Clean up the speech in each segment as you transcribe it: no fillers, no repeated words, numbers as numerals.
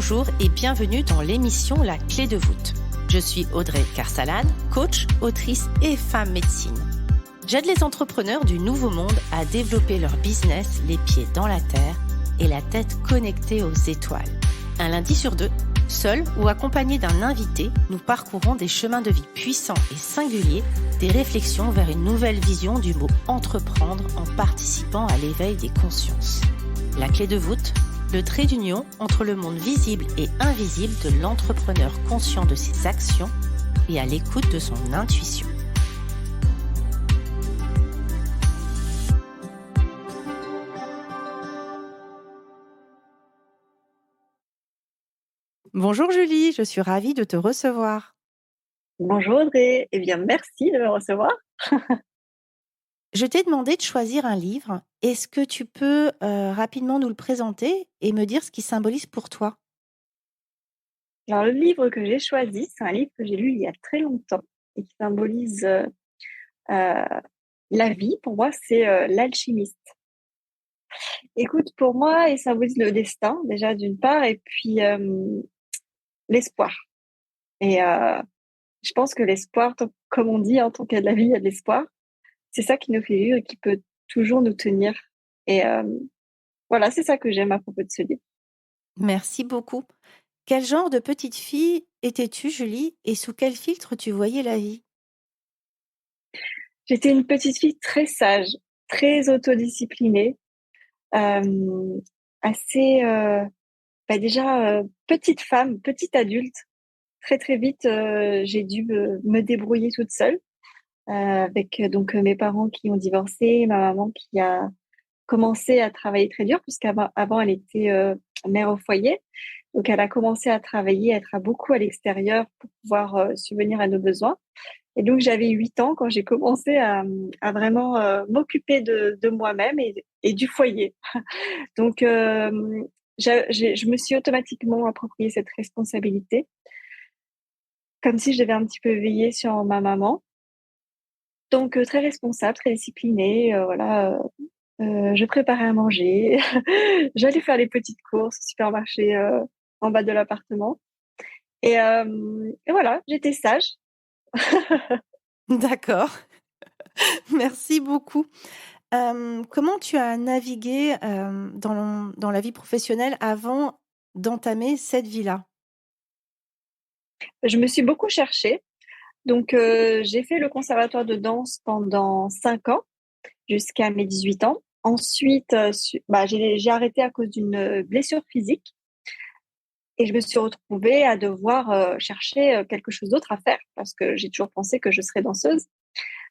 Bonjour et bienvenue dans l'émission La Clé de voûte. Je suis Audrey Carsalane, coach, autrice et femme médecine. J'aide les entrepreneurs du nouveau monde à développer leur business les pieds dans la terre et la tête connectée aux étoiles. Un lundi sur deux, seul ou accompagné d'un invité, nous parcourons des chemins de vie puissants et singuliers, des réflexions vers une nouvelle vision du mot entreprendre en participant à l'éveil des consciences. La clé de voûte, le trait d'union entre le monde visible et invisible de l'entrepreneur conscient de ses actions et à l'écoute de son intuition. Bonjour Julie, je suis ravie de te recevoir. Bonjour Audrey, eh bien merci de me recevoir. Je t'ai demandé de choisir un livre. Est-ce que tu peux rapidement nous le présenter et me dire ce qu'il symbolise pour toi? Alors le livre que j'ai choisi, c'est un livre que j'ai lu il y a très longtemps et qui symbolise la vie. Pour moi, c'est L'Alchimiste. Écoute, pour moi, il symbolise le destin déjà d'une part et puis l'espoir. Et je pense que l'espoir, comme on dit, en tant qu'il y a de la vie, il y a de l'espoir. C'est ça qui nous fait vivre et qui peut toujours nous tenir. Et voilà, c'est ça que j'aime à propos de ce livre. Merci beaucoup. Quel genre de petite fille étais-tu, Julie, et sous quel filtre tu voyais la vie? J'étais une petite fille très sage, très autodisciplinée, euh, assez déjà petite femme, petite adulte. Très très vite, j'ai dû me débrouiller toute seule avec donc mes parents qui ont divorcé, ma maman qui a commencé à travailler très dur puisqu'avant avant elle était mère au foyer. Donc elle a commencé à travailler, à être beaucoup à l'extérieur pour pouvoir subvenir à nos besoins. Et donc, j'avais 8 ans quand j'ai commencé à vraiment m'occuper de moi-même et du foyer. Donc, je me suis automatiquement approprié cette responsabilité, comme si je devais un petit peu veiller sur ma maman. Donc, très responsable, très disciplinée. Voilà, je préparais à manger. J'allais faire les petites courses au supermarché en bas de l'appartement. Et voilà, j'étais sage. D'accord, merci beaucoup. Comment tu as navigué dans la vie professionnelle avant d'entamer cette vie-là? Je me suis beaucoup cherchée. Donc, j'ai fait le conservatoire de danse pendant 5 ans, jusqu'à mes 18 ans. Ensuite, j'ai arrêté à cause d'une blessure physique et je me suis retrouvée à devoir chercher quelque chose d'autre à faire parce que j'ai toujours pensé que je serais danseuse.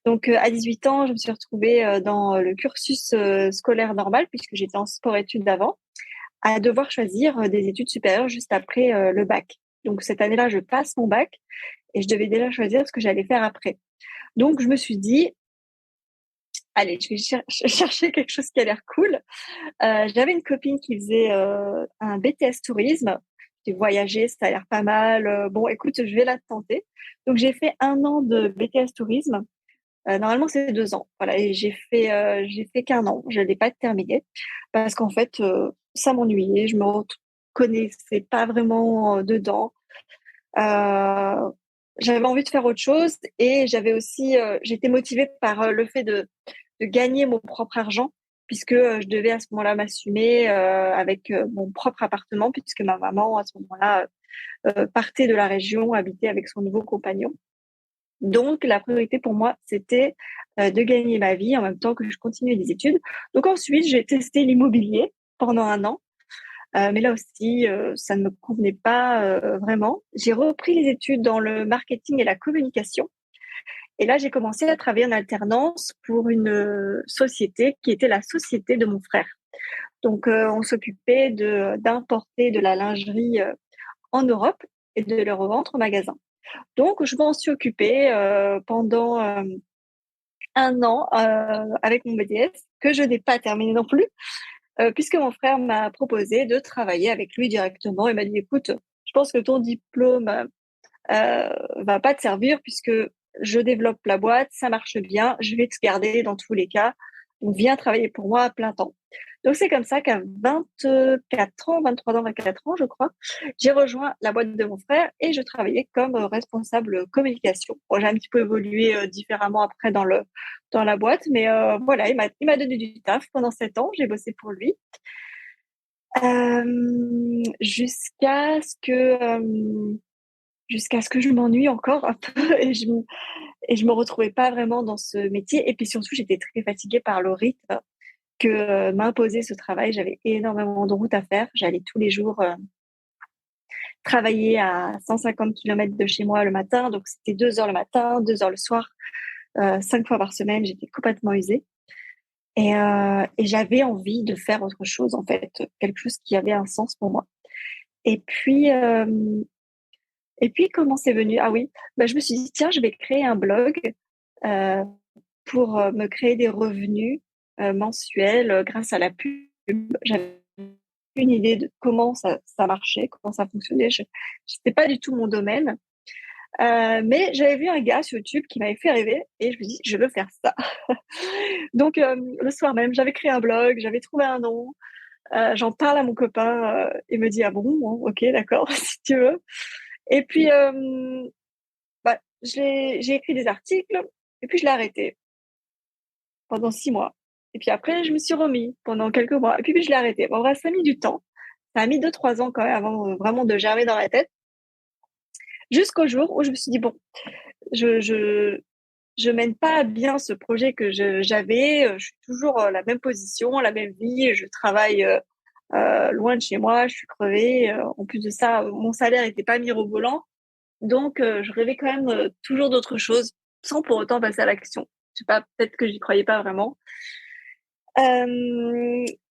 Donc, à 18 ans, je me suis retrouvée dans le cursus scolaire normal puisque j'étais en sport-études avant, à devoir choisir des études supérieures juste après le bac. Donc, cette année-là, je passe mon bac et je devais déjà choisir ce que j'allais faire après. Donc, je me suis dit, allez, je vais chercher quelque chose qui a l'air cool. J'avais une copine qui faisait un BTS tourisme. J'ai voyagé, ça a l'air pas mal. Bon, écoute, je vais la tenter. Donc, j'ai fait 1 an de BTS tourisme. Normalement, c'est 2 ans. Voilà, et j'ai fait qu'un an. Je l'ai pas terminé parce qu'en fait, ça m'ennuyait. Je me reconnaissais pas vraiment dedans. Euh, J'avais envie de faire autre chose et j'avais aussi, j'étais motivée par le fait de gagner mon propre argent puisque je devais à ce moment-là m'assumer avec mon propre appartement puisque ma maman à ce moment-là partait de la région, habitait avec son nouveau compagnon. Donc la priorité pour moi c'était de gagner ma vie en même temps que je continuais des études. Donc ensuite j'ai testé l'immobilier pendant 1 an. Mais là aussi, ça ne me convenait pas vraiment. J'ai repris les études dans le marketing et la communication. Et là, j'ai commencé à travailler en alternance pour une société qui était la société de mon frère. Donc, on s'occupait d'importer de la lingerie en Europe et de le revendre au magasin. Donc, je m'en suis occupée pendant 1 an avec mon BTS, que je n'ai pas terminé non plus, puisque mon frère m'a proposé de travailler avec lui directement. Il m'a dit, écoute, je pense que ton diplôme va pas te servir puisque je développe la boîte, ça marche bien, je vais te garder dans tous les cas. Donc, viens travailler pour moi à plein temps. Donc, c'est comme ça qu'à 24 ans, 23 ans, 24 ans, je crois, j'ai rejoint la boîte de mon frère et je travaillais comme responsable communication. Bon, j'ai un petit peu évolué différemment après dans la boîte, mais voilà, il m'a donné du taf pendant 7 ans. J'ai bossé pour lui jusqu'à ce que je m'ennuie encore un peu et je me retrouvais pas vraiment dans ce métier. Et puis surtout, j'étais très fatiguée par le rythme que m'imposait ce travail. J'avais énormément de route à faire. J'allais tous les jours travailler à 150 km de chez moi le matin. Donc, c'était 2 heures le matin, 2 heures le soir, 5 fois par semaine. J'étais complètement usée. Et j'avais envie de faire autre chose, en fait, quelque chose qui avait un sens pour moi. Et puis, euh, et puis comment c'est venu? Ah oui, bah, je me suis dit, tiens, je vais créer un blog euh, pour me créer des revenus mensuels grâce à la pub. J'avais une idée de comment ça marchait, comment ça fonctionnait. Je n'était pas du tout mon domaine. Mais j'avais vu un gars sur YouTube qui m'avait fait rêver et je me dis, je veux faire ça. Donc, le soir même, j'avais créé un blog, j'avais trouvé un nom. J'en parle à mon copain. Il me dit, ah bon, ok, d'accord, si tu veux. Et puis, j'ai écrit des articles et puis je l'ai arrêté pendant 6 mois. Et puis après, je me suis remis pendant quelques mois. Et puis je l'ai arrêté. Bon, bref, ça a mis du temps. Ça a mis 2, 3 ans quand même avant vraiment de germer dans la tête. Jusqu'au jour où je me suis dit, bon, je mène pas bien ce projet que j'avais. Je suis toujours la même position, la même vie. Je travaille loin de chez moi. Je suis crevée. En plus de ça, mon salaire n'était pas mirobolant. Donc, je rêvais quand même toujours d'autres choses sans pour autant passer à l'action. Je sais pas, peut-être que j'y croyais pas vraiment.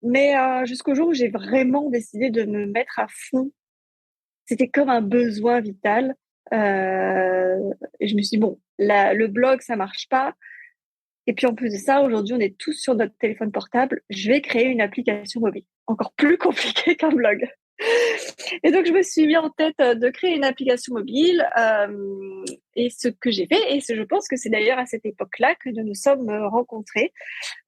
Mais jusqu'au jour où j'ai vraiment décidé de me mettre à fond. C'était comme un besoin vital. Et je me suis dit, bon, le blog, ça marche pas. Et puis en plus de ça, aujourd'hui, on est tous sur notre téléphone portable. Je vais créer une application mobile, encore plus compliquée qu'un blog. Et donc, je me suis mis en tête de créer une application mobile. Et ce que j'ai fait, et je pense que c'est d'ailleurs à cette époque-là que nous nous sommes rencontrés.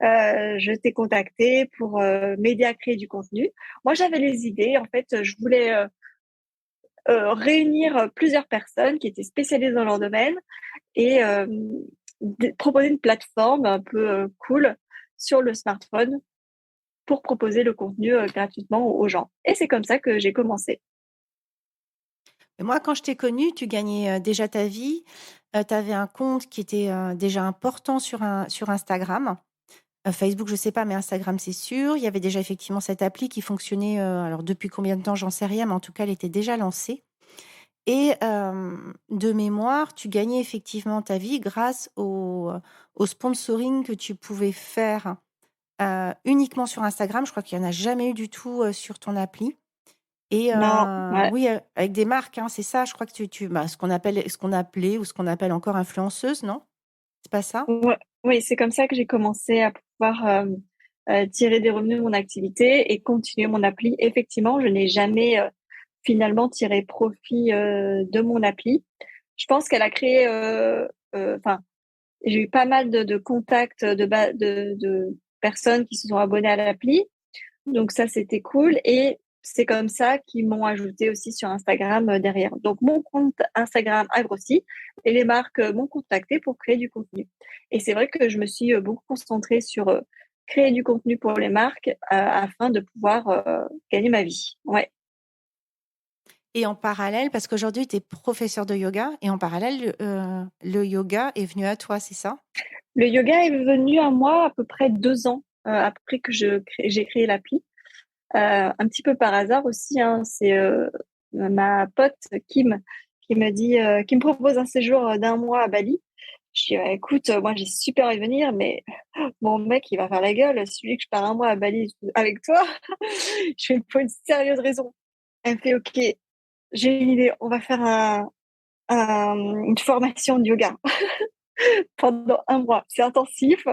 Je t'ai contacté pour m'aider à créer du contenu. Moi, j'avais les idées. En fait, je voulais réunir plusieurs personnes qui étaient spécialisées dans leur domaine et proposer une plateforme un peu cool sur le smartphone pour proposer le contenu gratuitement aux gens. Et c'est comme ça que j'ai commencé. Et moi, quand je t'ai connue, tu gagnais déjà ta vie. Tu avais un compte qui était déjà important sur Instagram. Facebook, je ne sais pas, mais Instagram, c'est sûr. Il y avait déjà effectivement cette appli qui fonctionnait. Alors, depuis combien de temps, j'en sais rien, mais en tout cas, elle était déjà lancée. Et de mémoire, tu gagnais effectivement ta vie grâce au sponsoring que tu pouvais faire uniquement sur Instagram. Je crois qu'il n'y en a jamais eu du tout sur ton appli. Et Non, ouais. oui, avec des marques, hein, c'est ça. Je crois que ce qu'on appelait ou ce qu'on appelle encore influenceuse, non? C'est pas ça? Ouais, oui, c'est comme ça que j'ai commencé à pouvoir tirer des revenus de mon activité et continuer mon appli. Effectivement, je n'ai jamais finalement tiré profit de mon appli. Je pense qu'elle a créé, enfin, j'ai eu pas mal de contacts de personnes qui se sont abonnées à l'appli. Donc ça, c'était cool. Et c'est comme ça qu'ils m'ont ajouté aussi sur Instagram derrière. Donc mon compte Instagram a grossi et les marques m'ont contacté pour créer du contenu. Et c'est vrai que je me suis beaucoup concentrée sur créer du contenu pour les marques afin de pouvoir gagner ma vie. Ouais. Et en parallèle, parce qu'aujourd'hui, tu es professeur de yoga, et en parallèle, le yoga est venu à toi, c'est ça? Le yoga est venu à moi à peu près 2 ans après que j'ai créé l'appli. Un petit peu par hasard aussi, hein, c'est ma pote Kim qui me propose un séjour d'un mois à Bali. Je dis, écoute, moi j'ai super envie de venir, mais mon mec il va faire la gueule. Celui que je pars un mois à Bali avec toi, je fais pour une sérieuse raison. Elle me fait, ok, j'ai une idée, on va faire une formation de yoga pendant un mois. C'est intensif,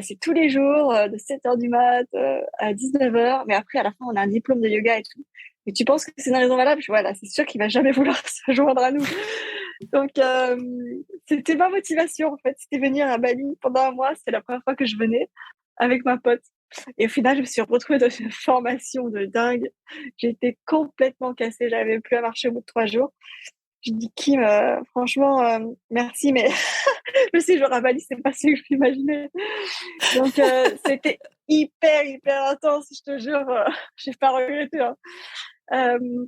c'est tous les jours, de 7 heures du mat à 19 heures. Mais après, à la fin, on a un diplôme de yoga et tout. Et tu penses que c'est une raison valable? Voilà, c'est sûr qu'il va jamais vouloir se joindre à nous. Donc, c'était ma motivation, en fait. C'était venir à Bali pendant un mois. C'était la première fois que je venais avec ma pote. Et au final, je me suis retrouvée dans une formation de dingue. J'étais complètement cassée, j'avais plus à marcher au bout de 3 jours. Je dis, Kim, franchement, merci, mais je me suis dit, je ravalise, c'est pas ce que je m'imaginais. Donc, c'était hyper intense, je te jure. J'ai pas regretté. Hein. Euh,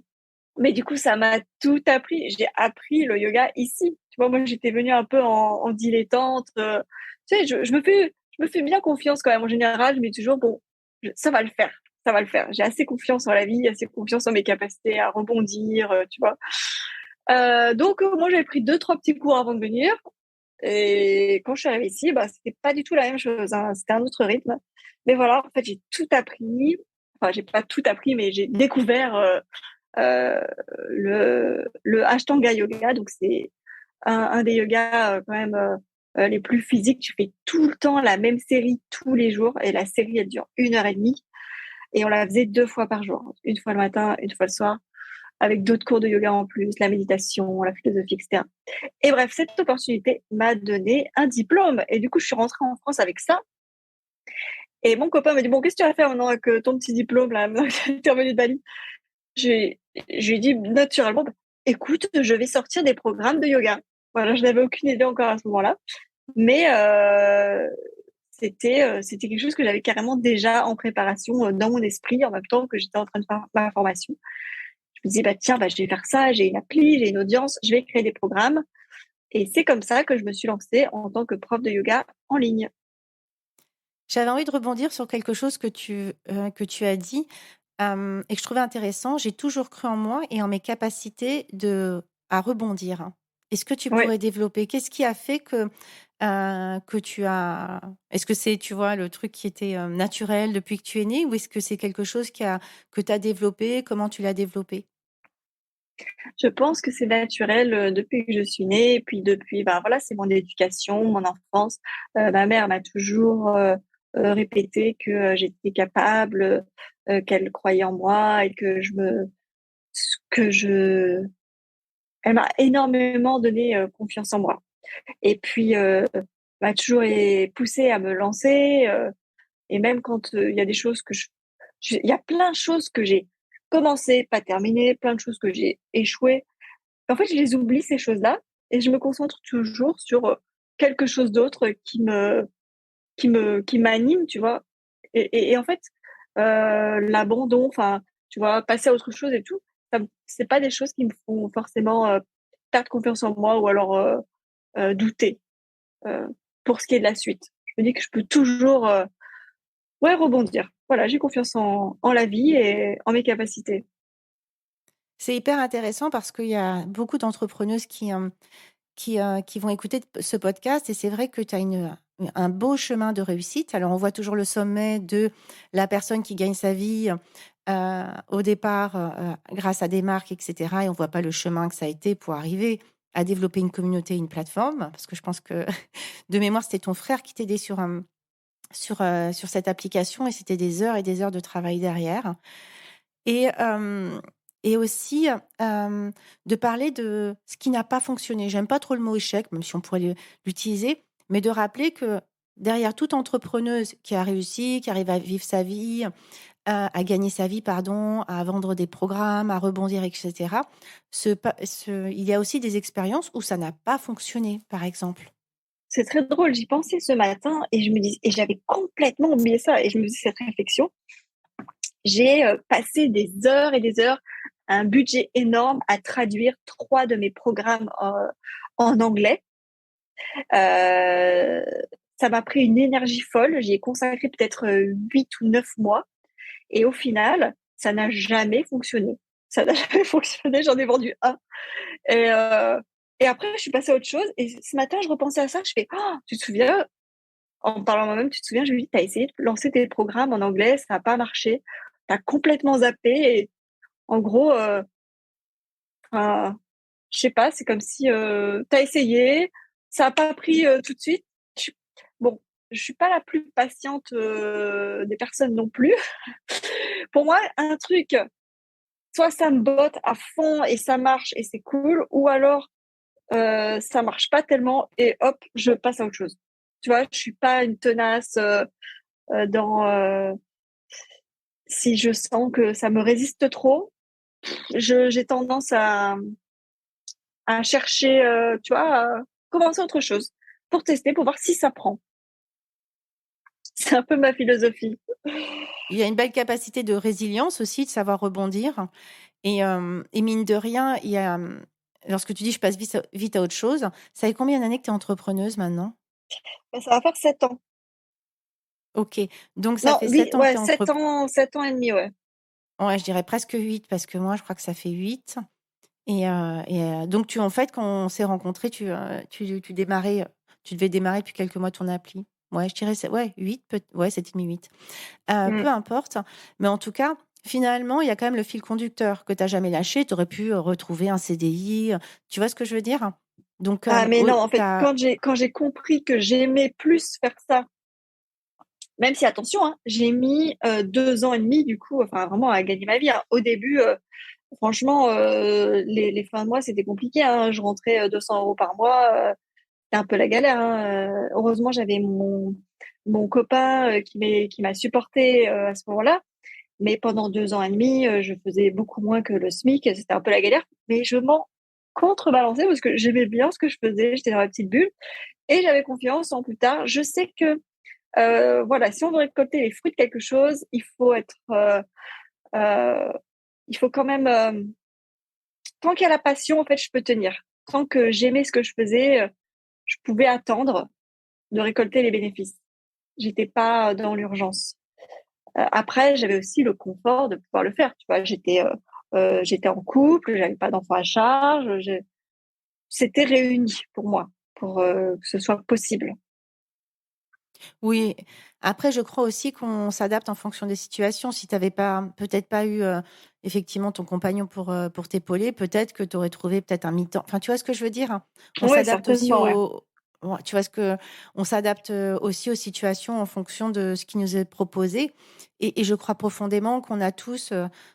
mais du coup, ça m'a tout appris. J'ai appris le yoga ici. Tu vois, moi, j'étais venue un peu en dilettante. Tu sais, je me fais bien confiance quand même. En général, je me dis toujours, bon, ça va le faire. Ça va le faire. J'ai assez confiance en la vie, assez confiance en mes capacités à rebondir, tu vois. Donc, moi, j'avais pris deux, trois petits cours avant de venir. Et quand je suis arrivée ici, bah, c'était pas du tout la même chose. Hein. C'était un autre rythme. Mais voilà, en fait, j'ai tout appris. Enfin, j'ai pas tout appris, mais j'ai découvert euh, le Ashtanga Yoga. Donc, c'est un des yogas quand même les plus physiques. Tu fais tout le temps la même série tous les jours. Et la série, elle dure 1 heure et demie. Et on la faisait 2 fois par jour. Une fois le matin, une fois le soir. Avec d'autres cours de yoga en plus, la méditation, la philosophie, etc. Et bref, cette opportunité m'a donné un diplôme. Et du coup, je suis rentrée en France avec ça. Et mon copain m'a dit, bon, qu'est-ce que tu vas faire maintenant avec ton petit diplôme, là, maintenant que tu es revenu de Bali? Je lui ai dit, naturellement, bah, écoute, je vais sortir des programmes de yoga. Voilà, je n'avais aucune idée encore à ce moment-là. Mais c'était quelque chose que j'avais carrément déjà en préparation dans mon esprit en même temps que j'étais en train de faire ma formation. Je me disais, bah, tiens, bah, je vais faire ça, j'ai une appli, j'ai une audience, je vais créer des programmes. Et c'est comme ça que je me suis lancée en tant que prof de yoga en ligne. J'avais envie de rebondir sur quelque chose que tu as dit et que je trouvais intéressant. J'ai toujours cru en moi et en mes capacités à rebondir. Est-ce que tu Ouais, pourrais développer? Qu'est-ce qui a fait que tu as... Est-ce que c'est, tu vois, le truc qui était naturel depuis que tu es née ou est-ce que c'est quelque chose que tu as développé? Comment tu l'as développé? je pense que c'est naturel depuis que je suis née. Et puis depuis, bah voilà, c'est mon éducation, mon enfance. Ma mère m'a toujours répété que j'étais capable, qu'elle croyait en moi et que je, elle m'a énormément donné confiance en moi. Et puis, m'a toujours poussée à me lancer. Et même quand il y a des choses il y a plein de choses que j'ai commencé, pas terminé, plein de choses que j'ai échoué. En fait, je les oublie, ces choses-là, et je me concentre toujours sur quelque chose d'autre qui m'anime, tu vois. Et en fait, l'abandon, enfin, tu vois, passer à autre chose et tout, c'est pas des choses qui me font forcément perdre confiance en moi ou alors douter euh, pour ce qui est de la suite. Je me dis que je peux toujours ouais, rebondir. Voilà, j'ai confiance en la vie et en mes capacités. C'est hyper intéressant parce qu'il y a beaucoup d'entrepreneuses qui vont écouter ce podcast. Et c'est vrai que tu as un beau chemin de réussite. Alors, on voit toujours le sommet de la personne qui gagne sa vie au départ grâce à des marques, etc. Et on ne voit pas le chemin que ça a été pour arriver à développer une communauté, une plateforme. Parce que je pense que, de mémoire, c'était ton frère qui t'aidait sur cette application et c'était des heures et des heures de travail derrière. Et, euh, et aussi de parler de ce qui n'a pas fonctionné. J'aime pas trop le mot échec, même si on pourrait l'utiliser, mais de rappeler que derrière toute entrepreneuse qui a réussi, qui arrive à vivre sa vie, à gagner sa vie, pardon, à vendre des programmes, à rebondir, etc., il y a aussi des expériences où ça n'a pas fonctionné, par exemple. C'est très drôle, j'y pensais ce matin et j'avais complètement oublié ça et je me faisais cette réflexion. J'ai passé des heures et des heures, un budget énorme à traduire 3 de mes programmes en anglais. Euh, Ça m'a pris une énergie folle. J'y ai consacré peut-être 8 ou 9 mois. Et au final, ça n'a jamais fonctionné. Ça n'a jamais fonctionné. J'en ai vendu un. Et, euh, et après, je suis passée à autre chose. Et ce matin, je repensais à ça. Je fais, oh, tu te souviens, en parlant à moi-même, tu te souviens, je lui dis, tu as essayé de lancer tes programmes en anglais, ça n'a pas marché. Tu as complètement zappé. Et en gros, je sais pas, c'est comme si tu as essayé, ça n'a pas pris tout de suite. Bon, je suis pas la plus patiente des personnes non plus. Pour moi, un truc, soit ça me botte à fond et ça marche et c'est cool, ou alors ça marche pas tellement et hop, je passe à autre chose. Tu vois, je suis pas une tenace. dans si je sens que ça me résiste trop, j'ai tendance à chercher, tu vois, à commencer autre chose pour tester, pour voir si ça prend. C'est un peu ma philosophie. Il y a une belle capacité de résilience aussi, de savoir rebondir. Et mine de rien, lorsque tu dis je passe vite à autre chose, ça fait combien d'années que tu es entrepreneuse maintenant? Ça va faire 7 ans. Ok, donc ça Non, fait oui, 7 ans que tu ouais, es 7 ans et demi, ouais. Ouais, je dirais presque 8 parce que moi, je crois que ça fait 8. Donc, en fait, quand on s'est rencontrés, tu devais démarrer depuis quelques mois ton appli. Ouais, je dirais, ouais, 8, ouais, 7,5, 8. Mm. Peu importe. Mais en tout cas, finalement, il y a quand même le fil conducteur que tu n'as jamais lâché. Tu aurais pu retrouver un CDI. Tu vois ce que je veux dire? Donc, Ah, mais non, en fait, quand j'ai compris que j'aimais plus faire ça, même si, attention, hein, j'ai mis 2 ans et demi, du coup, enfin, vraiment à gagner ma vie, hein. Au début, franchement, les fins de mois, c'était compliqué, hein. Je rentrais 200 € par mois. C'était un peu la galère, hein. Heureusement, j'avais mon copain qui m'a supporté à ce moment-là. Mais pendant 2 ans et demi, je faisais beaucoup moins que le SMIC. C'était un peu la galère. Mais je m'en contrebalançais parce que j'aimais bien ce que je faisais. J'étais dans ma petite bulle et j'avais confiance en plus tard. Je sais que voilà, si on veut récolter les fruits de quelque chose, euh, il faut quand même, tant qu'il y a la passion, en fait, je peux tenir. Tant que j'aimais ce que je faisais, je pouvais attendre de récolter les bénéfices. J'étais pas dans l'urgence. Après, j'avais aussi le confort de pouvoir le faire. Tu vois, j'étais en couple, j'avais pas d'enfant à charge. C'était réuni pour moi, pour que ce soit possible. Oui, après, je crois aussi qu'on s'adapte en fonction des situations. Si tu n'avais peut-être pas eu effectivement ton compagnon pour t'épauler, peut-être que tu aurais trouvé peut-être un mi-temps. Enfin, tu vois ce que je veux dire? On Ouais, s'adapte aussi certainement, ouais. Ouais, tu vois on s'adapte aussi aux situations en fonction de ce qui nous est proposé. Et je crois profondément qu'on a tous,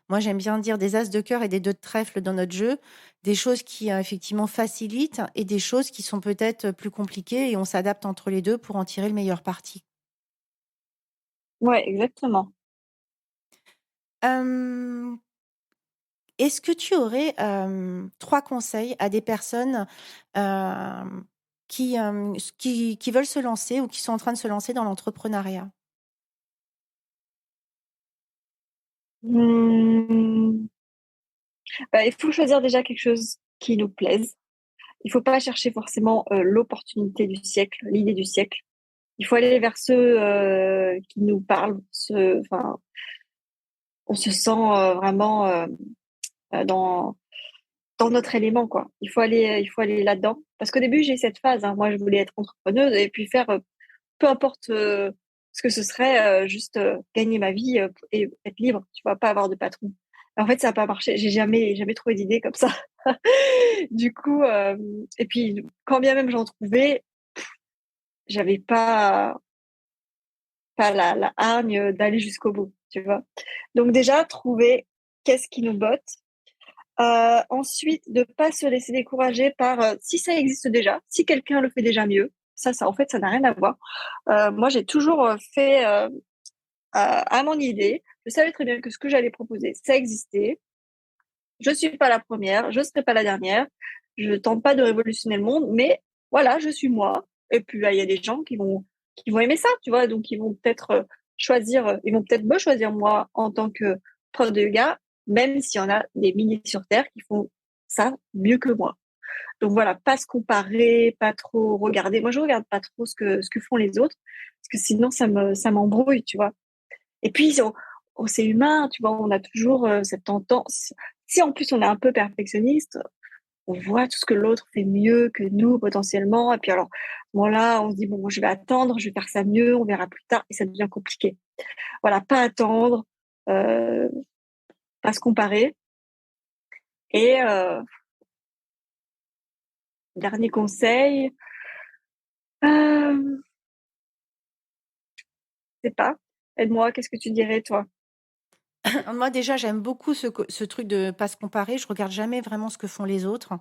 moi j'aime bien dire des as de cœur et des 2 de trèfle dans notre jeu, des choses qui effectivement facilitent et des choses qui sont peut-être plus compliquées et on s'adapte entre les deux pour en tirer le meilleur parti. Ouais, exactement. Hem, Est-ce que tu aurais, 3 conseils à des personnes, hem, qui veulent se lancer ou qui sont en train de se lancer dans l'entrepreneuriat? Hmm. Bah, il faut choisir déjà quelque chose qui nous plaise. Il faut pas chercher forcément l'opportunité du siècle, l'idée du siècle. Il faut aller vers ceux qui nous parlent. Enfin, on se sent vraiment dans notre élément, quoi. Il faut aller là-dedans. Parce qu'au début, j'ai eu cette phase, hein. Moi, je voulais être entrepreneuse et puis faire peu importe ce que ce serait, juste gagner ma vie et être libre, tu vois, pas avoir de patron. En fait, ça n'a pas marché. J'ai jamais trouvé d'idée comme ça. Du coup, et puis, quand bien même j'en trouvais, j'avais pas la hargne d'aller jusqu'au bout, tu vois. Donc déjà, trouver qu'est-ce qui nous botte. Ensuite, de pas se laisser décourager par si ça existe déjà, si quelqu'un le fait déjà mieux. Ça, en fait, ça n'a rien à voir. Moi, j'ai toujours fait à mon idée. Je savais très bien que ce que j'allais proposer, ça existait. Je suis pas la première, je serai pas la dernière. Je tente pas de révolutionner le monde, mais voilà, je suis moi. Et puis, il y a des gens qui vont aimer ça, tu vois. Donc, ils vont peut-être ils vont peut-être me choisir moi en tant que prof de yoga, même s'il y en a des milliers sur Terre qui font ça mieux que moi. Donc voilà, pas se comparer, pas trop regarder. Moi, je regarde pas trop ce que font les autres, parce que sinon, ça m'embrouille, tu vois. Et puis, c'est humain, tu vois, on a toujours cette tendance. Si en plus on est un peu perfectionniste, on voit tout ce que l'autre fait mieux que nous potentiellement. Et puis alors, voilà, on se dit, bon, je vais attendre, je vais faire ça mieux, on verra plus tard, et ça devient compliqué. Voilà, pas attendre, euh, pas se comparer. Et dernier conseil, je sais pas, aide-moi, qu'est-ce que tu dirais, toi? Moi, déjà, j'aime beaucoup ce truc de pas se comparer. Je regarde jamais vraiment ce que font les autres,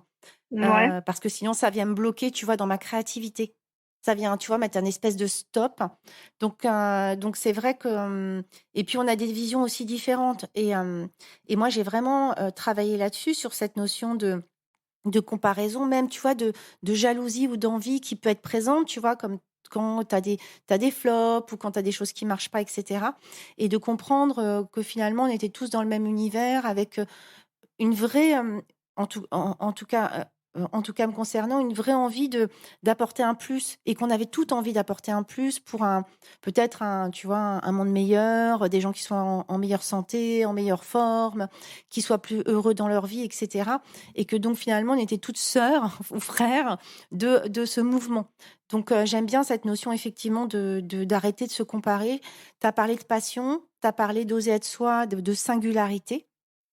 Ouais, parce que sinon ça vient me bloquer, tu vois, dans ma créativité. Ça vient, tu vois, mettre un espèce de stop. Donc c'est vrai que et puis on a des visions aussi différentes et moi j'ai vraiment, travaillé là-dessus, sur cette notion de comparaison, même, tu vois, de jalousie ou d'envie qui peut être présente, tu vois, comme quand tu as des flops ou quand tu as des choses qui marchent pas et cetera et de comprendre, que finalement on était tous dans le même univers avec, une vraie, en tout cas me concernant, une vraie envie d'apporter un plus et qu'on avait toute envie d'apporter un plus pour peut-être tu vois, un monde meilleur, des gens qui soient en meilleure santé, en meilleure forme, qui soient plus heureux dans leur vie et cetera et que donc finalement on était toutes sœurs ou frères de ce mouvement. Donc j'aime bien cette notion effectivement d'arrêter de se comparer. Tu as parlé de passion, tu as parlé d'oser être soi, de singularité.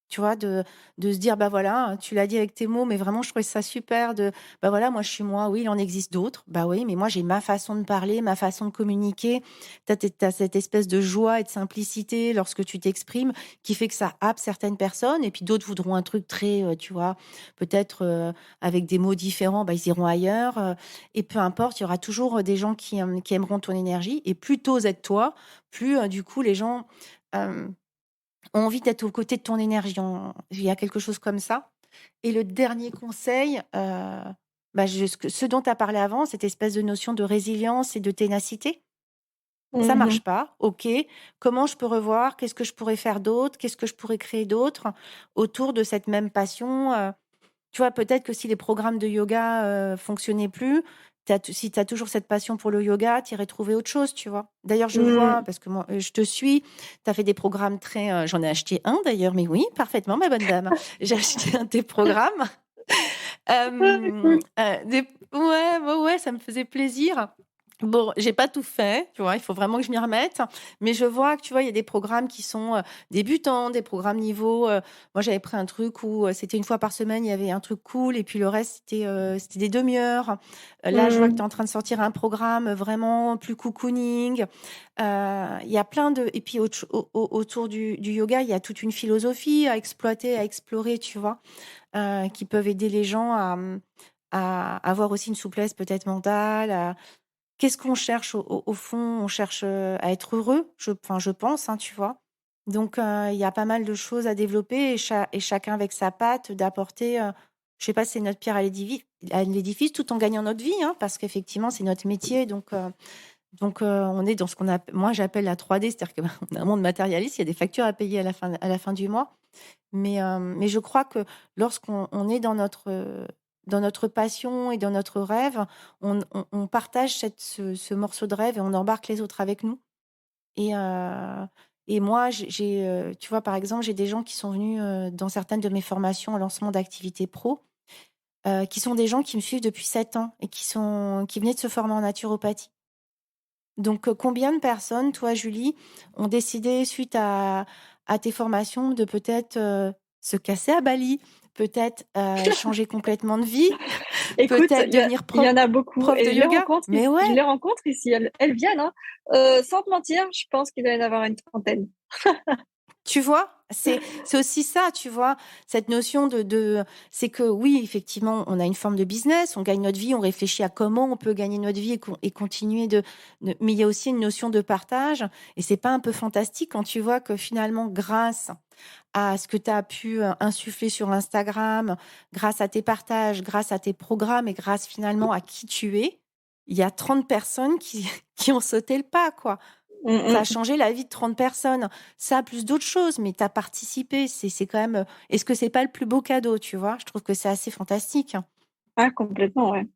Tu vois, de se dire: «Bah, voilà, tu l'as dit avec tes mots, mais vraiment je trouvais ça super bah, voilà, moi je suis moi, oui, il en existe d'autres. Bah, oui, mais moi j'ai ma façon de parler, ma façon de communiquer». Tu as cette espèce de joie et de simplicité lorsque tu t'exprimes qui fait que ça happe certaines personnes et puis d'autres voudront un truc très, tu vois, peut-être, avec des mots différents, bah, ils iront ailleurs, et peu importe, il y aura toujours, des gens qui aimeront ton énergie et plus tu oses être toi, plus, du coup les gens, hem ont envie d'être aux côtés de ton énergie. Il y a quelque chose comme ça. Et le dernier conseil, bah, ce dont tu as parlé avant, cette espèce de notion de résilience et de ténacité, ça Mhm. marche pas, ok. Comment je peux revoir? Qu'est-ce que je pourrais faire d'autre? Qu'est-ce que je pourrais créer d'autre autour de cette même passion? Tu vois, peut-être que si les programmes de yoga fonctionnaient plus, si tu as toujours cette passion pour le yoga, tu irais trouver autre chose, tu vois. D'ailleurs, je vois, Mm. parce que moi, je te suis, tu as fait des programmes très... j'en ai acheté un d'ailleurs, mais oui, parfaitement, ma bonne dame. J'ai acheté un de tes programmes. Ouais, ouais, ouais, ça me faisait plaisir. Bon, j'ai pas tout fait, tu vois, il faut vraiment que je m'y remette. Mais je vois que, tu vois, il y a des programmes qui sont débutants, des programmes niveau. Moi, j'avais pris un truc où c'était une fois par semaine, il y avait un truc cool, et puis le reste, c'était des demi-heures. Là, je vois que tu es Mm. en train de sortir un programme vraiment plus cocooning. Il y a plein de. Et puis autour du yoga, il y a toute une philosophie à exploiter, à explorer, tu vois, qui peuvent aider les gens à avoir aussi une souplesse peut-être mentale. Qu'est-ce qu'on cherche au fond? On cherche à être heureux, enfin, je pense, hein, tu vois. Donc, il y a pas mal de choses à développer et chacun avec sa patte d'apporter, je sais pas, c'est notre pierre à l'édifice tout en gagnant notre vie, hein, parce qu'effectivement, c'est notre métier. Donc, on est dans ce moi, j'appelle la 3D, c'est-à-dire qu'on a un monde matérialiste, il y a des factures à payer à la fin du mois. Mais je crois que lorsqu'on est dans notre passion et dans notre rêve, on partage ce morceau de rêve et on embarque les autres avec nous. Et, et moi, tu vois, par exemple, j'ai des gens qui sont venus dans certaines de mes formations au lancement d'activités pro, qui sont des gens qui me suivent depuis 7 ans et qui venaient de se former en naturopathie. Donc, combien de personnes, toi, Julie, ont décidé, suite à tes formations, de peut-être se casser à Bali, peut-être changer complètement de vie, Écoute, peut-être devenir il y en a beaucoup prof et de yoga? Mais je ouais, les rencontre ici. Elles viennent, hein. Sans te mentir, je pense qu'il doit y en avoir une trentaine. tu vois, c'est aussi ça, tu vois, cette notion c'est que oui, effectivement, on a une forme de business, on gagne notre vie, on réfléchit à comment on peut gagner notre vie et continuer mais il y a aussi une notion de partage et c'est pas un peu fantastique quand tu vois que finalement, grâce à ce que tu as pu insuffler sur Instagram, grâce à tes partages, grâce à tes programmes et grâce finalement à qui tu es, il y a 30 personnes qui ont sauté le pas, quoi. Ça a Mm, mm. changé la vie de 30 personnes. Ça, plus d'autres choses, mais tu as participé. C'est quand même. Est-ce que c'est pas le plus beau cadeau, tu vois? Je trouve que c'est assez fantastique. Ah, complètement, ouais.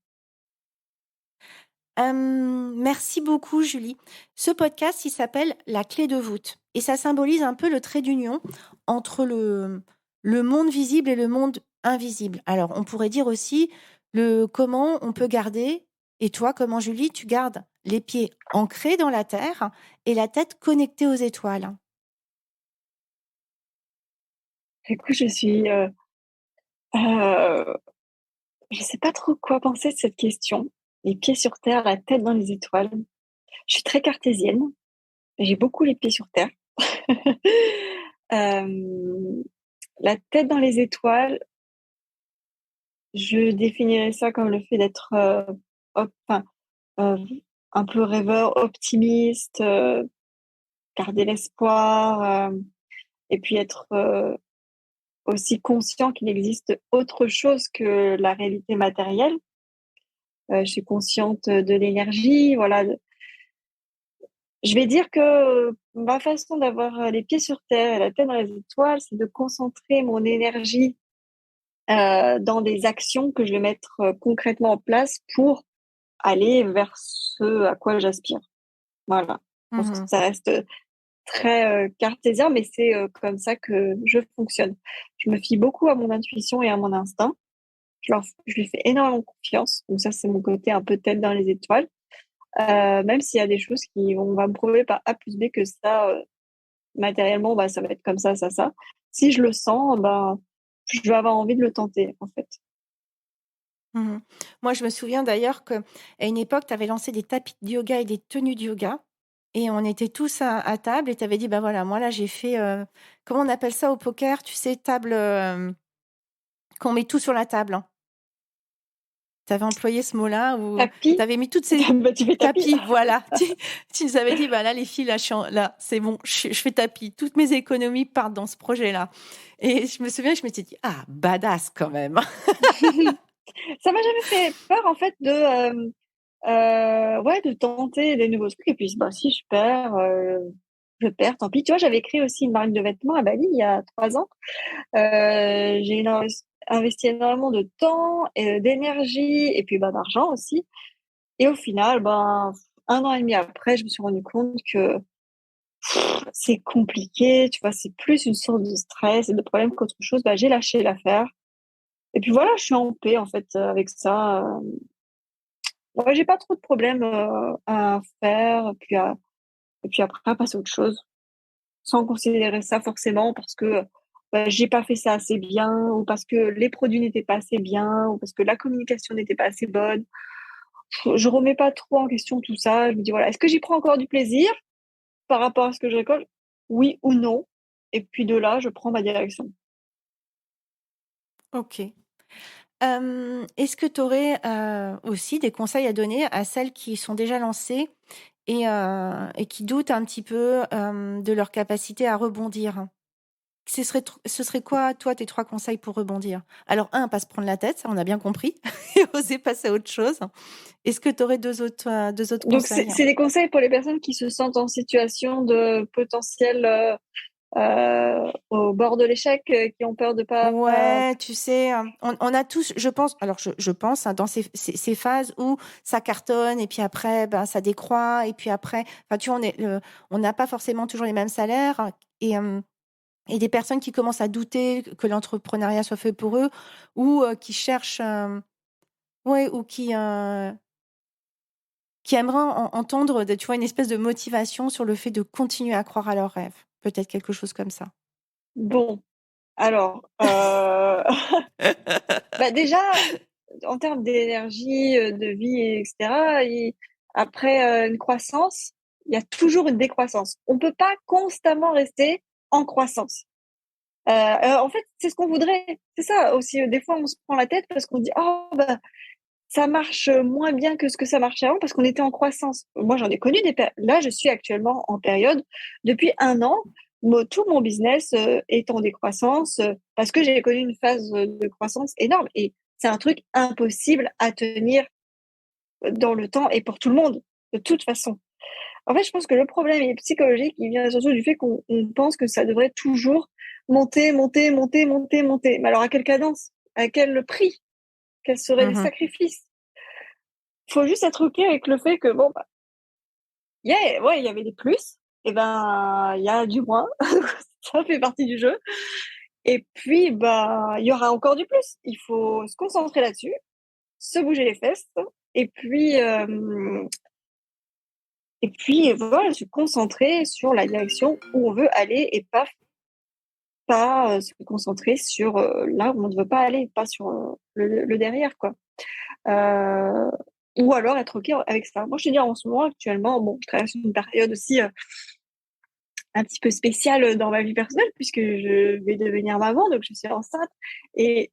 Merci beaucoup, Julie. Ce podcast, il s'appelle La clé de voûte. Et ça symbolise un peu le trait d'union entre le monde visible et le monde invisible. Alors, on pourrait dire aussi comment on peut garder, et toi, comment, Julie, tu gardes les pieds ancrés dans la terre et la tête connectée aux étoiles. Écoute, euh, je sais pas trop quoi penser de cette question. Les pieds sur terre, la tête dans les étoiles. Je suis très cartésienne. J'ai beaucoup les pieds sur terre. Euh, la tête dans les étoiles, je définirais ça comme le fait d'être, enfin, euh, un peu rêveur, optimiste, garder l'espoir, et puis être aussi conscient qu'il existe autre chose que la réalité matérielle. Je suis consciente de l'énergie, voilà. Je vais dire que ma façon d'avoir les pieds sur terre et la tête dans les étoiles, c'est de concentrer mon énergie dans des actions que je vais mettre concrètement en place pour aller vers ce à quoi j'aspire. Voilà. Je pense que Mhm. ça reste très cartésien, mais c'est comme ça que je fonctionne. Je me fie beaucoup à mon intuition et à mon instinct. Je lui fais énormément confiance. Donc ça, c'est mon côté un peu tête dans les étoiles. Même s'il y a des choses on va me prouver par A plus B que ça, matériellement, bah, ça va être comme ça. Si je le sens, bah, je vais avoir envie de le tenter, en fait. Mhm. Moi, je me souviens d'ailleurs qu'à une époque, tu avais lancé des tapis de yoga et des tenues de yoga. Et on était tous à table et tu avais dit, bah voilà, moi là, j'ai fait, comment on appelle ça au poker? Tu sais, table, qu'on met tout sur la table, hein. Tu avais employé ce mot-là où Tapis, tu avais mis toutes ces bah, tu fais tapis. tapis, voilà. Tu nous avais dit, bah là, les filles, là, là, c'est bon, je fais tapis. Toutes mes économies partent dans ce projet-là. Et je me souviens, je m'étais dit, ah, badass quand même. Ça m'a jamais fait peur, en fait, ouais, de tenter des nouveaux trucs. Et puis, bah, si je perds, tant pis. Tu vois, j'avais créé aussi une marque de vêtements à Bali il y a 3 ans. Investi énormément de temps et d'énergie et puis bah, d'argent aussi. Et au final, ben, 1 an et demi après, je me suis rendu compte que c'est compliqué, tu vois, c'est plus une source de stress et de problèmes qu'autre chose. Bah, j'ai lâché l'affaire. Et puis voilà, je suis en paix en fait avec ça. Ouais, j'ai pas trop de problèmes à faire et puis après à passer à autre chose, sans considérer ça forcément parce que bah, j'ai pas fait ça assez bien ou parce que les produits n'étaient pas assez bien ou parce que la communication n'était pas assez bonne. Je remets pas trop en question tout ça. Je me dis voilà, est-ce que j'y prends encore du plaisir par rapport à ce que je récolte? Oui ou non? Et puis de là, je prends ma direction. Ok. Est-ce que tu aurais aussi des conseils à donner à celles qui sont déjà lancées et qui doutent un petit peu de leur capacité à rebondir? Ce serait quoi, toi, tes 3 conseils pour rebondir? Alors, pas se prendre la tête, ça, on a bien compris, et oser passer à autre chose. Est-ce que tu aurais deux autres Donc c'est conseils? c'est des conseils pour les personnes qui se sentent en situation de potentiel au bord de l'échec, qui ont peur de pas. Ouais, tu sais, on a tous, je pense, alors je pense, hein, dans ces phases où ça cartonne et puis après, ben, ça décroît et puis après, enfin, tu vois, on n'a pas forcément toujours les mêmes salaires et des personnes qui commencent à douter que l'entrepreneuriat soit fait pour eux ou qui cherchent, ouais, ou qui aimeraient entendre, tu vois, une espèce de motivation sur le fait de continuer à croire à leurs rêves. Peut-être quelque chose comme ça. Bon, alors, bah déjà, en termes d'énergie, de vie, etc., après une croissance, il y a toujours une décroissance. On peut pas constamment rester en croissance. En fait, c'est ce qu'on voudrait. C'est ça aussi. Des fois, on se prend la tête parce qu'on dit, oh, bah, ça marche moins bien que ce que ça marchait avant parce qu'on était en croissance. Moi, j'en ai connu là, je suis actuellement en période depuis 1 an. Tout mon business est en décroissance parce que j'ai connu une phase de croissance énorme et c'est un truc impossible à tenir dans le temps et pour tout le monde, de toute façon. En fait, je pense que le problème est psychologique. Il vient surtout du fait qu'on pense que ça devrait toujours monter. Mais alors, à quelle cadence? À quel prix? Quels seraient les Mhm. sacrifices? Faut juste être OK avec le fait que, bon, bah, ouais, il y avait des plus, et ben, il y a du moins. Ça fait partie du jeu. Et puis, bah, il y aura encore du plus. Il faut se concentrer là-dessus, se bouger les fesses, et puis, euh, et puis voilà, se concentrer sur la direction où on veut aller et pas se concentrer sur là où on ne veut pas aller, pas sur le derrière, quoi. Euh, ou alors être OK avec ça. Moi, je te dis, en ce moment, actuellement, bon, je traverse une période aussi un petit peu spéciale dans ma vie personnelle puisque je vais devenir maman, donc je suis enceinte et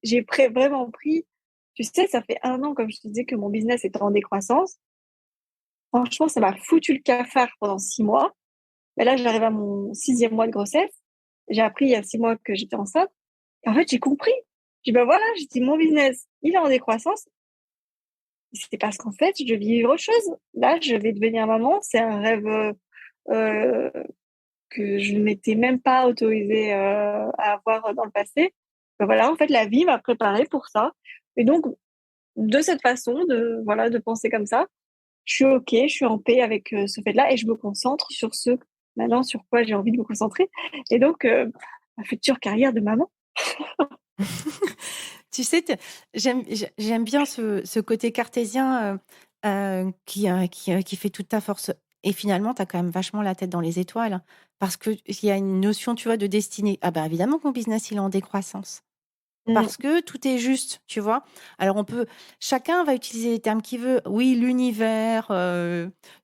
vraiment pris, tu sais, ça fait 1 an, comme je te disais, que mon business est en décroissance franchement, ça m'a foutu le cafard pendant 6 mois. Mais là, j'arrive à mon 6e mois de grossesse. J'ai appris il y a 6 mois que j'étais enceinte. Et en fait, j'ai compris. J'ai dit, ben voilà, j'ai dit, mon business, il est en décroissance. C'est parce qu'en fait, je vis autre chose. Là, je vais devenir maman. C'est un rêve euh, que je ne m'étais même pas autorisée à avoir dans le passé. Ben voilà, en fait, la vie m'a préparée pour ça. Et donc, de cette façon, voilà, de penser comme ça, je suis OK, je suis en paix avec ce fait-là et je me concentre sur maintenant sur quoi j'ai envie de me concentrer. Et donc, ma future carrière de maman. Tu sais, j'aime bien ce côté cartésien qui fait toute ta force. Et finalement, tu as quand même vachement la tête dans les étoiles, hein, parce qu'il y a une notion, tu vois, de destinée. Ah ben évidemment que mon business, il est en décroissance. Mm. Parce que tout est juste, tu vois. Alors chacun va utiliser les termes qu'il veut. Oui, l'univers,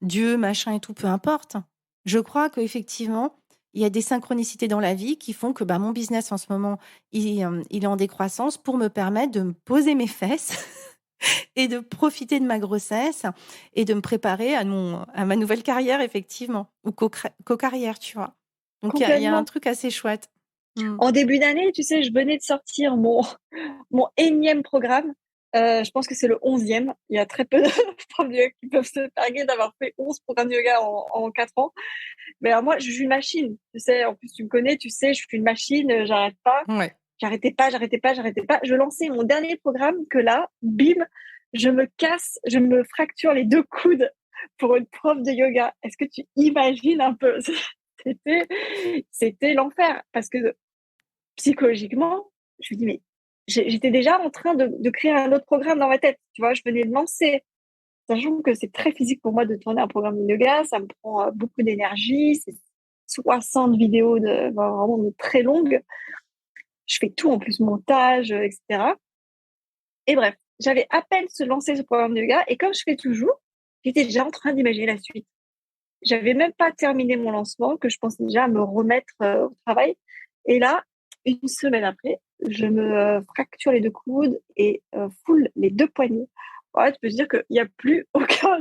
Dieu, machin et tout, peu importe. Je crois qu'effectivement, il y a des synchronicités dans la vie qui font que mon business en ce moment, il est en décroissance pour me permettre de me poser mes fesses et de profiter de ma grossesse et de me préparer à ma nouvelle carrière, effectivement, ou co-carrière, tu vois. Donc, il y a un Complètement. truc assez chouette. Mm. En début d'année, tu sais, je venais de sortir mon énième programme. Je pense que c'est le 11e. Il y a très peu de profs de yoga qui peuvent se targuer d'avoir fait 11 programmes de yoga en 4 ans. Mais alors moi, je suis une machine. Tu sais, en plus, tu me connais, tu sais, je suis une machine, j'arrête pas. Ouais. J'arrêtais pas, j'arrêtais pas, j'arrêtais pas. Je lançais mon dernier programme que là, bim, je me fracture les 2 coudes pour une prof de yoga. Est-ce que tu imagines un peu? C'était, c'était l'enfer parce que psychologiquement, je me dis, mais j'étais déjà en train de créer un autre programme dans ma tête. Tu vois, je venais de lancer, sachant que c'est très physique pour moi de tourner un programme de yoga. Ça me prend beaucoup d'énergie. C'est 60 vidéos vraiment très longues. Je fais tout en plus, montage, etc. Et bref, j'avais à peine se lancer ce programme de yoga. Et comme je fais toujours, j'étais déjà en train d'imaginer la suite. J'avais même pas terminé mon lancement, que je pensais déjà à me remettre au travail. Et là, une semaine après, je me fracture les 2 coudes et foule les 2 poignets. Ouais, tu peux te dire qu'il n'y a plus aucun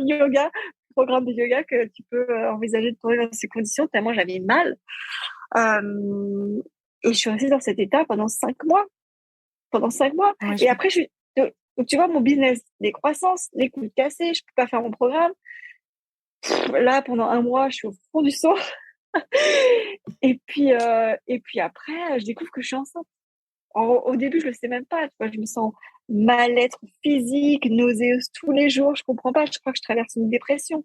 programme de yoga que tu peux envisager de tourner dans ces conditions, tellement j'avais mal. Euh, et je suis restée dans cet état pendant 5 mois. Pendant 5 mois. Ouais, Et après, donc, tu vois, mon business, des croissances, les coudes cassés, je peux pas faire mon programme. Là, pendant un mois, je suis au fond du saut. Et puis après, je découvre que je suis enceinte. Au début, je le sais même pas. Tu vois, je me sens mal-être physique, nauséeuse tous les jours. Je comprends pas. Je crois que je traverse une dépression.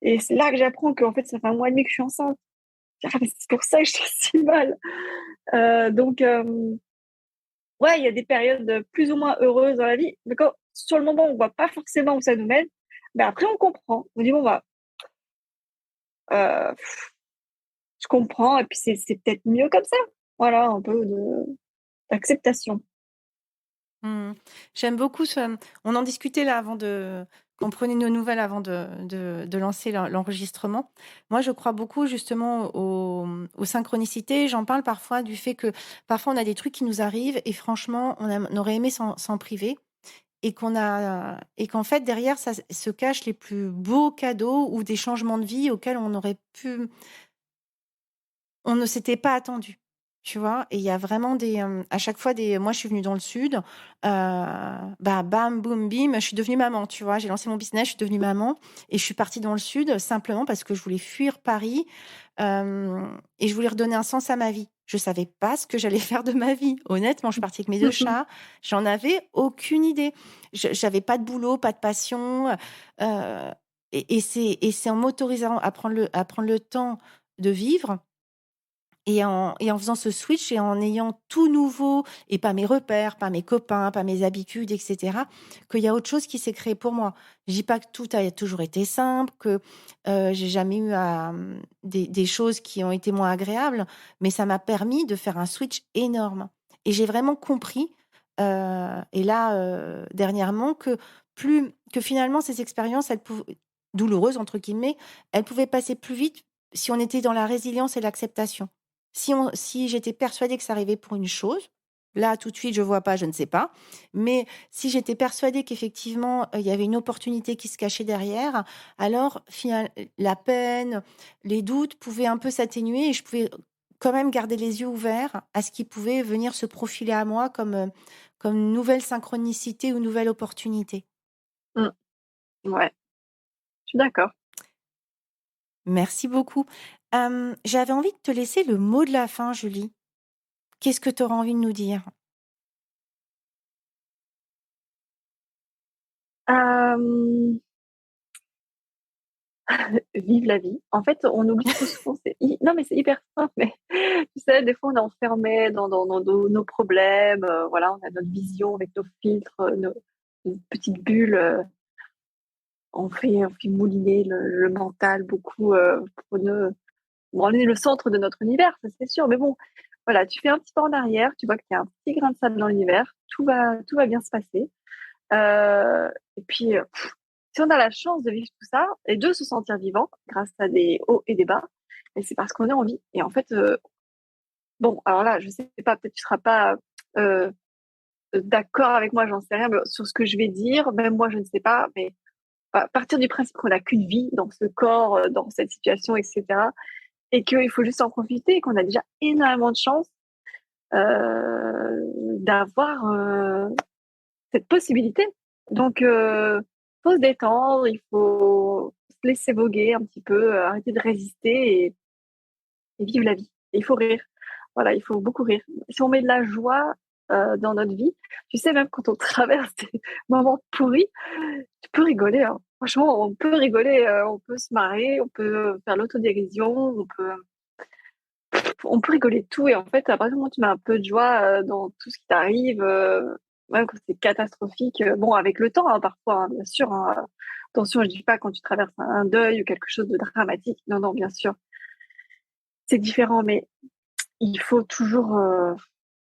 Et c'est là que j'apprends qu'en fait, ça fait un mois et demi que je suis enceinte. Ah, mais c'est pour ça que je suis si mal. Donc, ouais, il y a des périodes plus ou moins heureuses dans la vie. Mais quand, sur le moment, on voit pas forcément où ça nous mène. Mais après, on comprend. On dit, bon, euh, je comprends. Et puis, c'est peut-être mieux comme ça. Voilà, un peu d'acceptation. J'aime beaucoup on en discutait là avant qu'on prenait nos nouvelles avant de lancer l'enregistrement. Moi, je crois beaucoup justement aux synchronicités. J'en parle parfois du fait que parfois on a des trucs qui nous arrivent et franchement, on aurait aimé s'en priver et qu'en fait derrière ça se cachent les plus beaux cadeaux ou des changements de vie auxquels on ne s'était pas attendu, tu vois? Et il y a vraiment à chaque fois moi, je suis venue dans le sud, bam, boum, bim, je suis devenue maman, tu vois? J'ai lancé mon business, je suis devenue maman et je suis partie dans le sud simplement parce que je voulais fuir Paris, et je voulais redonner un sens à ma vie. Je savais pas ce que j'allais faire de ma vie. Honnêtement, je suis partie avec mes 2 chats, j'en avais aucune idée. J'avais pas de boulot, pas de passion, et c'est en m'autorisant à prendre le temps de vivre et en faisant ce switch et en ayant tout nouveau et pas mes repères, pas mes copains, pas mes habitudes, etc., qu'il y a autre chose qui s'est créé pour moi. Je dis pas que tout a toujours été simple, que j'ai jamais eu des choses qui ont été moins agréables, mais ça m'a permis de faire un switch énorme. Et j'ai vraiment compris, et là, dernièrement, que finalement, ces expériences, douloureuses, entre guillemets, elles pouvaient passer plus vite si on était dans la résilience et l'acceptation. Si j'étais persuadée que ça arrivait pour une chose, Là, tout de suite, je vois pas, je ne sais pas. Mais si j'étais persuadée qu'effectivement, il y avait une opportunité qui se cachait derrière, alors la peine, les doutes pouvaient un peu s'atténuer et je pouvais quand même garder les yeux ouverts à ce qui pouvait venir se profiler à moi comme nouvelle synchronicité ou nouvelle opportunité. Mmh. Ouais, je suis d'accord. Merci beaucoup. J'avais envie de te laisser le mot de la fin, Julie. Qu'est-ce que tu auras envie de nous dire? Hem, Vive la vie. En fait, on oublie trop souvent, non, mais c'est hyper simple, mais tu sais, des fois, on est enfermé dans nos problèmes, voilà, on a notre vision avec nos filtres, nos petites bulles, on fait mouliner le mental beaucoup, pour ne bon, on est le centre de notre univers, ça c'est sûr, mais bon, voilà, tu fais un petit pas en arrière, tu vois qu'il y a un petit grain de sable dans l'univers, tout va bien se passer. Et puis, si on a la chance de vivre tout ça et de se sentir vivant grâce à des hauts et des bas, et c'est parce qu'on est en vie. Et en fait, bon, alors là, je sais pas, peut-être tu seras pas d'accord avec moi, j'en sais rien, mais sur ce que je vais dire, même moi, je ne sais pas, mais à partir du principe qu'on n'a qu'une vie dans ce corps, dans cette situation, etc., et qu'il faut juste en profiter, et qu'on a déjà énormément de chance d'avoir cette possibilité. Donc, faut se détendre, il faut se laisser voguer un petit peu, arrêter de résister et vivre la vie. Et il faut rire. Voilà, il faut beaucoup rire. Si on met de la joie dans notre vie, tu sais, même quand on traverse des moments pourris, tu peux rigoler. Hein. Franchement, on peut rigoler, on peut se marrer, on peut faire l'autodérision, on peut rigoler de tout. Et en fait, à partir du moment où tu mets un peu de joie dans tout ce qui t'arrive, même quand c'est catastrophique, bon, avec le temps, hein, parfois, hein, bien sûr. Hein, attention, je dis pas quand tu traverses un deuil ou quelque chose de dramatique. Non, non, bien sûr. C'est différent, mais il faut toujours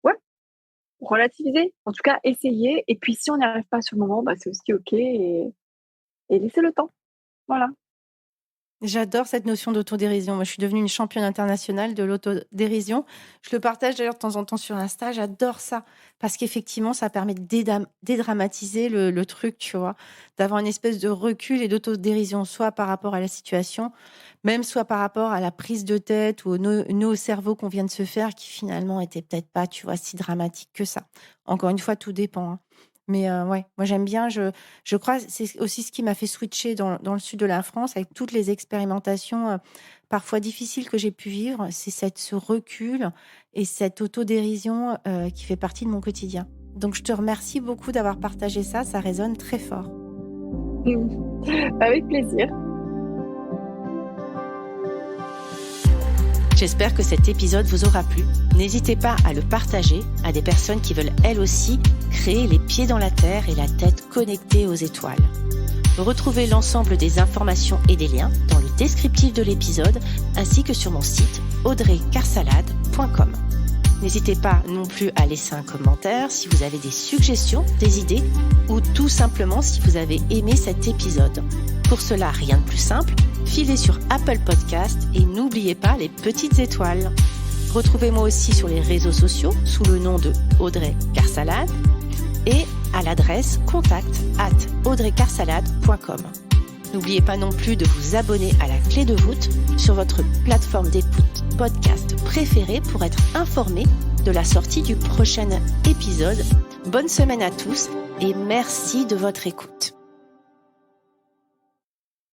ouais, relativiser. En tout cas, essayer. Et puis, si on n'y arrive pas sur le moment, bah, c'est aussi OK et laisser le temps. Voilà. J'adore cette notion d'autodérision. Moi, je suis devenue une championne internationale de l'autodérision. Je le partage d'ailleurs de temps en temps sur Insta. J'adore ça parce qu'effectivement, ça permet de dédramatiser le truc, tu vois, d'avoir une espèce de recul et d'autodérision, soit par rapport à la situation, même soit par rapport à la prise de tête ou au nœud au cerveau qu'on vient de se faire qui finalement était peut-être pas, tu vois, si dramatique que ça. Encore une fois, tout dépend. Hein. Mais ouais, moi j'aime bien, je crois, c'est aussi ce qui m'a fait switcher dans le sud de la France avec toutes les expérimentations parfois difficiles que j'ai pu vivre. C'est ce recul et cette autodérision qui fait partie de mon quotidien. Donc je te remercie beaucoup d'avoir partagé ça, ça résonne très fort. Avec plaisir. J'espère que cet épisode vous aura plu. N'hésitez pas à le partager à des personnes qui veulent elles aussi créer les pieds dans la terre et la tête connectée aux étoiles. Retrouvez l'ensemble des informations et des liens dans le descriptif de l'épisode ainsi que sur mon site audreycarsalade.com. N'hésitez pas non plus à laisser un commentaire si vous avez des suggestions, des idées ou tout simplement si vous avez aimé cet épisode. Pour cela, rien de plus simple, filez sur Apple Podcast et n'oubliez pas les petites étoiles. Retrouvez-moi aussi sur les réseaux sociaux sous le nom de Audrey Carsalade et à l'adresse contact@audreycarsalade.com. N'oubliez pas non plus de vous abonner à la Clé de voûte sur votre plateforme d'écoute podcast préférée pour être informé de la sortie du prochain épisode. Bonne semaine à tous et merci de votre écoute.